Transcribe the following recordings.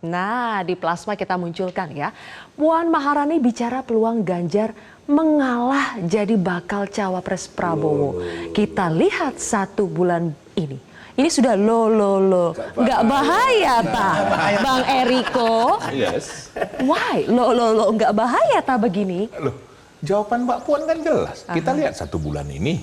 Nah, di plasma kita munculkan ya, Puan Maharani bicara peluang Ganjar mengalah jadi bakal cawapres Prabowo. Kita lihat 1 bulan ini. Ini sudah nggak bahaya tak, Bang Eriko? Yes. Why? Nggak bahaya tak begini? Loh, jawaban Mbak Puan kan jelas. Kita lihat 1 bulan ini.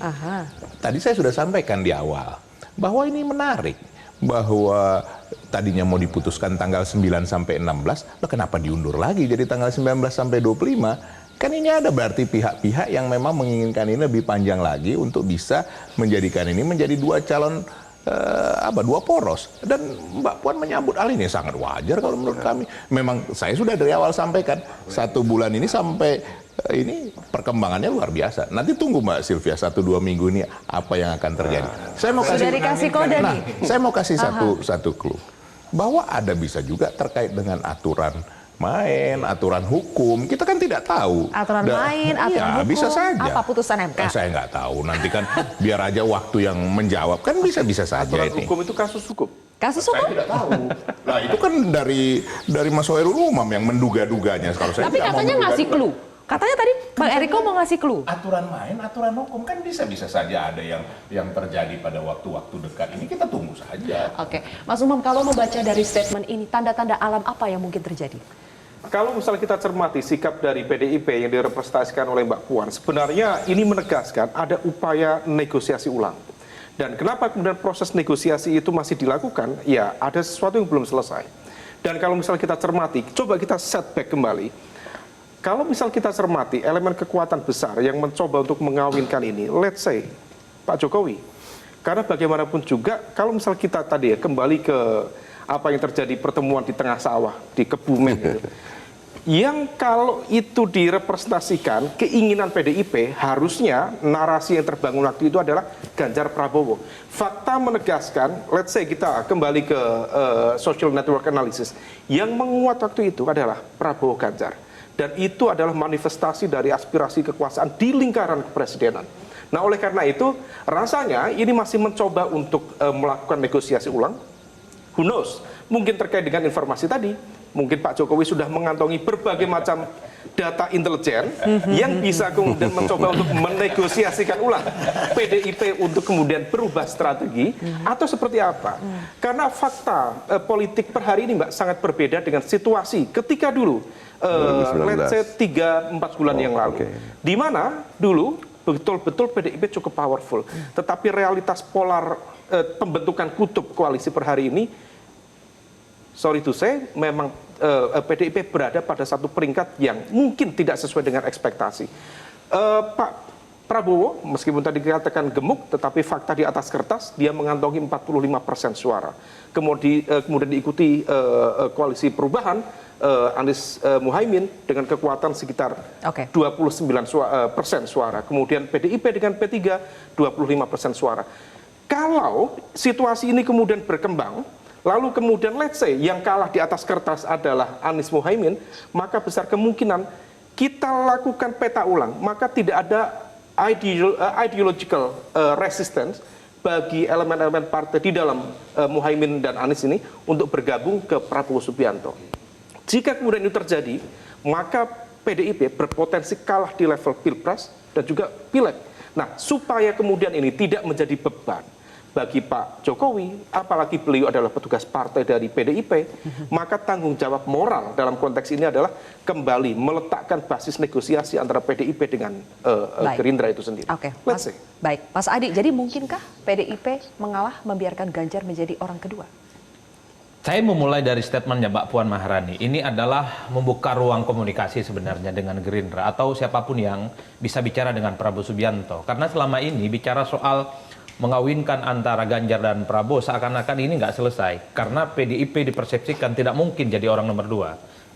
Tadi saya sudah sampaikan di awal bahwa ini menarik. Bahwa tadinya mau diputuskan tanggal 9 sampai 16, loh kenapa diundur lagi jadi tanggal 19 sampai 25? Kan ini ada berarti pihak-pihak yang memang menginginkan ini lebih panjang lagi untuk bisa menjadikan ini menjadi 2 calon, 2 poros. Dan Mbak Puan menyambut hal ini sangat wajar kalau menurut kami. Memang saya sudah dari awal sampaikan 1 bulan ini sampai ini perkembangannya luar biasa. Nanti tunggu Mbak Sylvia 1-2 minggu ini apa yang akan terjadi. Saya mau kasih, sudah dikasih kode nih. Saya mau kasih satu clue bahwa ada bisa juga terkait dengan aturan main, aturan hukum. Kita kan tidak tahu. Aturan main, aturan hukum. Bisa saja. Apa putusan MK? Saya nggak tahu. Nanti kan biar aja waktu yang menjawab. Kan bisa saja aturan ini. Hukum itu kasus hukum. Kasus hukum? Saya tidak tahu. Nah itu kan dari Mas Hoerul Umam yang menduga-duganya. Tapi katanya ngasih clue. Katanya tadi Bang Eriko mau ngasih clue. Aturan main, aturan hukum kan bisa saja ada yang terjadi pada waktu-waktu dekat ini. Kita tunggu saja. Oke, Mas Umam, kalau membaca dari statement ini, tanda-tanda alam apa yang mungkin terjadi? Kalau misalnya kita cermati sikap dari PDIP yang direpresentasikan oleh Mbak Puan, sebenarnya ini menegaskan ada upaya negosiasi ulang. Dan kenapa kemudian proses negosiasi itu masih dilakukan? Ya, ada sesuatu yang belum selesai. Dan kalau misalnya kita cermati, coba kita setback kembali. Kalau misal kita cermati elemen kekuatan besar yang mencoba untuk mengawinkan ini, let's say Pak Jokowi. Karena bagaimanapun juga, kalau misal kita tadi ya kembali ke apa yang terjadi pertemuan di tengah sawah, di Kebumen gitu. Yang kalau itu direpresentasikan, keinginan PDIP harusnya narasi yang terbangun waktu itu adalah Ganjar Prabowo. Fakta menegaskan, let's say kita kembali ke social network analysis, yang menguat waktu itu adalah Prabowo Ganjar. Dan itu adalah manifestasi dari aspirasi kekuasaan di lingkaran kepresidenan. Nah, oleh karena itu, rasanya ini masih mencoba untuk melakukan negosiasi ulang. Who knows? Mungkin terkait dengan informasi tadi, mungkin Pak Jokowi sudah mengantongi berbagai macam data intelijen yang bisa kemudian mencoba untuk menegosiasikan ulang PDIP untuk kemudian berubah strategi atau seperti apa. Karena fakta politik per hari ini Mbak sangat berbeda dengan situasi ketika dulu let's say 3-4 bulan yang lalu. Di mana dulu betul-betul PDIP cukup powerful. Tetapi realitas polar pembentukan kutub koalisi per hari ini, sorry to say, memang PDIP berada pada satu peringkat yang mungkin tidak sesuai dengan ekspektasi. Pak Prabowo, meskipun tadi dikatakan gemuk, tetapi fakta di atas kertas, dia mengantongi 45% suara. Kemudian diikuti koalisi perubahan, Anies Muhaimin dengan kekuatan sekitar 29% suara. Kemudian PDIP dengan P3 25% suara. Kalau situasi ini kemudian berkembang, lalu kemudian let's say yang kalah di atas kertas adalah Anies Muhaimin, maka besar kemungkinan kita lakukan peta ulang, maka tidak ada ideological resistance bagi elemen-elemen partai di dalam Muhaimin dan Anies ini untuk bergabung ke Prabowo Subianto. Jika kemudian itu terjadi, maka PDIP berpotensi kalah di level Pilpres dan juga Pileg. Nah, supaya kemudian ini tidak menjadi beban bagi Pak Jokowi, apalagi beliau adalah petugas partai dari PDIP, maka tanggung jawab moral dalam konteks ini adalah kembali meletakkan basis negosiasi antara PDIP dengan Gerindra itu sendiri. Oke, baik. Mas Adi, jadi mungkinkah PDIP mengalah membiarkan Ganjar menjadi orang kedua? Saya memulai dari statementnya Mbak Puan Maharani. Ini adalah membuka ruang komunikasi sebenarnya dengan Gerindra atau siapapun yang bisa bicara dengan Prabowo Subianto. Karena selama ini bicara soal mengawinkan antara Ganjar dan Prabowo seakan-akan ini nggak selesai. Karena PDIP dipersepsikan tidak mungkin jadi orang nomor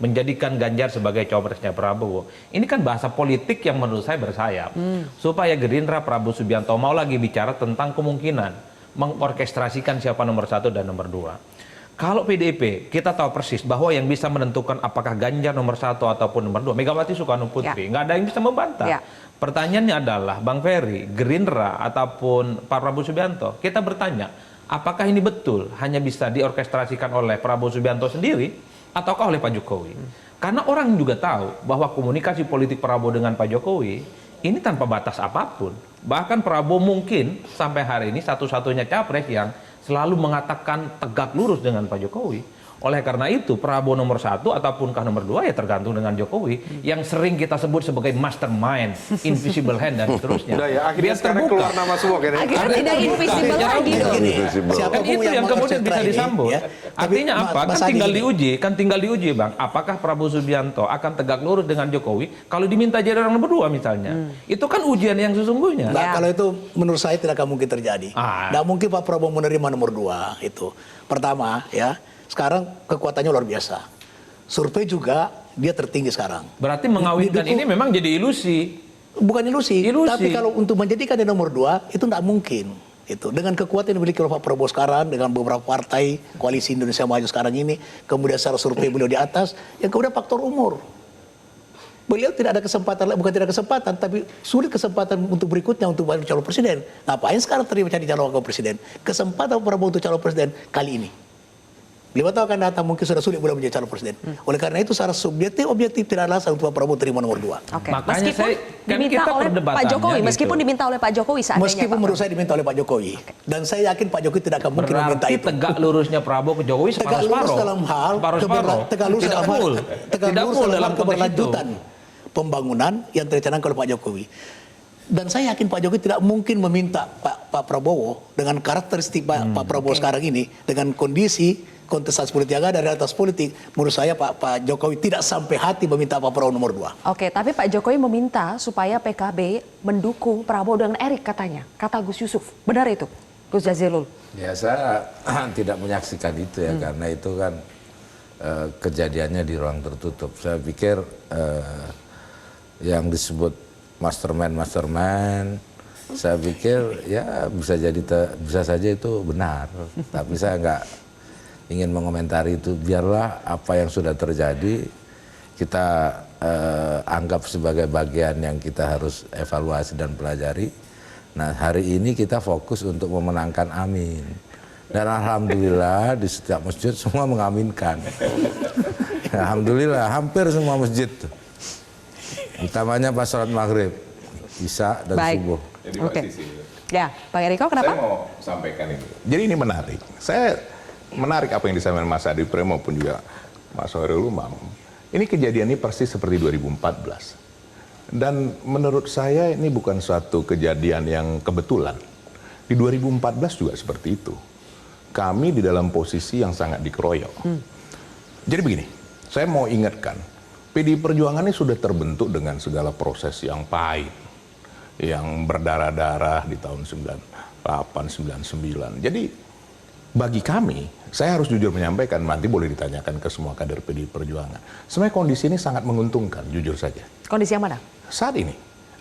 2. Menjadikan Ganjar sebagai cawapresnya Prabowo. Ini kan bahasa politik yang menurut saya bersayap. Supaya Gerindra Prabowo Subianto mau lagi bicara tentang kemungkinan mengorkestrasikan siapa nomor 1 dan nomor 2. Kalau PDIP, kita tahu persis bahwa yang bisa menentukan apakah Ganjar nomor 1 ataupun nomor 2, Megawati Soekarno Putri. Nggak ada yang bisa membantah. Pertanyaannya adalah, Bang Ferry, Gerindra ataupun Pak Prabowo Subianto, kita bertanya, apakah ini betul hanya bisa diorkestrasikan oleh Prabowo Subianto sendiri? ataukah oleh Pak Jokowi? Karena orang juga tahu bahwa komunikasi politik Prabowo dengan Pak Jokowi ini tanpa batas apapun. Bahkan Prabowo mungkin sampai hari ini satu-satunya capres yang selalu mengatakan tegak lurus dengan Pak Jokowi. Oleh karena itu Prabowo nomor 1 ataupun nomor 2 ya tergantung dengan Jokowi yang sering kita sebut sebagai mastermind, invisible hand dan seterusnya. Udah ya, akhirnya Biar sekarang terbuka. keluar nama semua kayaknya. Akhirnya tidak invisible lagi dong. Kan itu yang kemudian bisa disambut. Artinya apa? Kan tinggal diuji Bang. Apakah Prabowo Subianto akan tegak lurus dengan Jokowi kalau diminta jadi orang nomor 2 misalnya? Itu kan ujian yang sesungguhnya. Nah, kalau itu menurut saya tidak akan mungkin terjadi. Tidak mungkin Pak Prabowo menerima nomor 2 itu. Pertama ya, sekarang kekuatannya luar biasa. Survei juga dia tertinggi sekarang. Berarti mengawinkan ini memang jadi ilusi. Bukan ilusi, Ilusi. tapi kalau untuk menjadikan dia nomor 2 itu tidak mungkin. Itu dengan kekuatan yang dimiliki oleh Pak Prabowo sekarang, dengan beberapa partai koalisi Indonesia Maju sekarang ini, kemudian secara survei beliau di atas, yang kemudian faktor umur. Beliau tidak ada kesempatan, bukan tidak ada kesempatan, tapi sulit kesempatan untuk berikutnya untuk menjadi calon presiden. Ngapain sekarang terima jadi calon wakil presiden? Kesempatan Prabowo untuk calon presiden kali ini. 5 tahun akan datang mungkin sudah sulit beliau menjadi calon presiden. Oleh karena itu secara objektif tidak ada alasan untuk Pak Prabowo terima nomor 2. Oke. Makanya Meskipun kan diminta kita oleh Pak perdebatannya Jokowi, gitu. meskipun diminta oleh Pak Jokowi seandainya Meskipun Pak menurut saya diminta oleh Pak Jokowi. Dan saya yakin Pak Jokowi tidak akan mungkin meminta Berarti itu. tegak lurusnya Prabowo ke Jokowi Tegak lurus dalam hal tegak lurus tidak dalam hal full. tegak Tidak lurus full dalam dalam hal konteks itu. keberlanjutan pembangunan yang direncanakan oleh Pak Jokowi. Dan saya yakin Pak Jokowi tidak mungkin meminta Pak Prabowo dengan karakteristik Pak Prabowo sekarang ini, dengan kondisi kontestasi politik yang ada dari atas politik, menurut saya Pak Jokowi tidak sampai hati meminta Pak Prabowo nomor 2. Oke, tapi Pak Jokowi meminta supaya PKB mendukung Prabowo dengan Erik katanya, kata Gus Yusuf. Benar itu, Gus Jazilul? Ya saya tidak menyaksikan itu ya, karena itu kan kejadiannya di ruang tertutup. Saya pikir yang disebut mastermind, saya pikir ya bisa saja itu benar. Tapi saya nggak ingin mengomentari itu. Biarlah apa yang sudah terjadi kita anggap sebagai bagian yang kita harus evaluasi dan pelajari. Nah hari ini kita fokus untuk memenangkan Amin. Dan alhamdulillah di setiap masjid semua mengaminkan. Alhamdulillah hampir semua masjid. Utamanya pas sholat maghrib, isya dan subuh. Jadi Oke. Pak Sisi, Ya, Bang Eriko kenapa? saya mau sampaikan ini. Jadi ini menarik. Saya menarik apa yang disampaikan Mas Adi Prem maupun juga Mas Hoirul Umam. Ini kejadian ini persis seperti 2014. Dan menurut saya ini bukan suatu kejadian yang kebetulan. Di 2014 juga seperti itu. Kami di dalam posisi yang sangat dikeroyok. Jadi begini, saya mau ingatkan, PDI Perjuangan ini sudah terbentuk dengan segala proses yang pahit, yang berdarah-darah di tahun 98, 99. Jadi bagi kami, saya harus jujur menyampaikan, nanti boleh ditanyakan ke semua kader PDI Perjuangan. Sebenarnya kondisi ini sangat menguntungkan, jujur saja. Kondisi yang mana? Saat ini,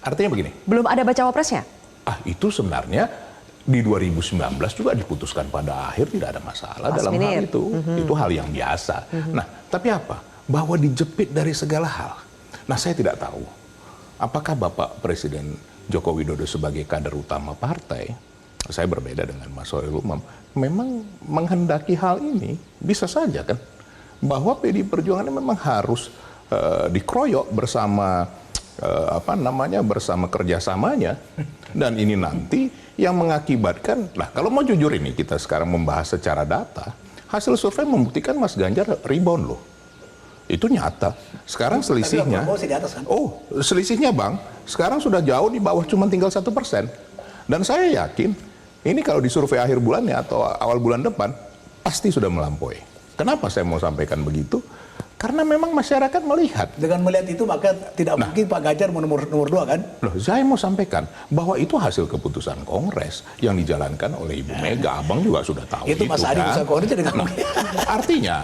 artinya begini, Belum ada bacawa presnya? itu sebenarnya di 2019 juga diputuskan pada akhir, tidak ada masalah Last dalam hal minute. itu. Itu hal yang biasa. Nah, tapi apa? Bahwa dijepit dari segala hal. Nah, saya tidak tahu apakah Bapak Presiden Joko Widodo sebagai kader utama partai, saya berbeda dengan Mas Hoirul Umam, memang menghendaki hal ini, bisa saja kan, bahwa PDI Perjuangan ini memang harus dikeroyok bersama bersama kerjasamanya, dan ini nanti yang mengakibatkan, nah kalau mau jujur ini kita sekarang membahas secara data, hasil survei membuktikan Mas Ganjar rebound loh. Itu nyata. Sekarang selisihnya, Prabowo masih di atas, kan? selisihnya Bang, sekarang sudah jauh di bawah, cuma tinggal 1%. Dan saya yakin, ini kalau di survei akhir bulannya atau awal bulan depan, pasti sudah melampaui. Kenapa saya mau sampaikan begitu? Karena memang masyarakat melihat. Dengan melihat itu maka tidak mungkin Pak Ganjar nomor 2 kan? Loh, saya mau sampaikan bahwa itu hasil keputusan Kongres yang dijalankan oleh Ibu Mega. Abang juga sudah tahu Itu Mas Adi bisa Kongres jadi nggak mungkin. Artinya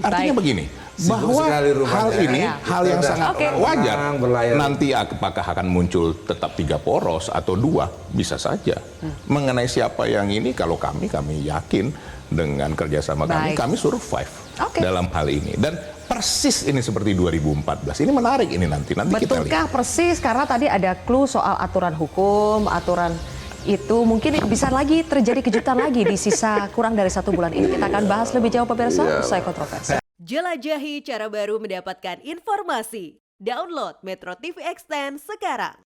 Baik. begini, Sibuk bahwa sekali rupanya. hal ini Ya. hal yang Kita sangat Oke. wajar. Berlayar. Nanti apakah akan muncul tetap 3 poros atau 2, bisa saja. Mengenai siapa yang ini, kalau kami yakin dengan kerjasama Baik. kami survive Oke. dalam hal ini. Dan persis ini seperti 2014. Ini menarik ini nanti kita lihat. Betulkah persis, karena tadi ada clue soal aturan hukum, aturan itu mungkin bisa lagi terjadi kejutan lagi di sisa kurang dari 1 bulan ini. Kita akan bahas lebih jauh pemirsa, usai kontroversi. Jelajahi cara baru mendapatkan informasi. Download Metro TV Extend sekarang.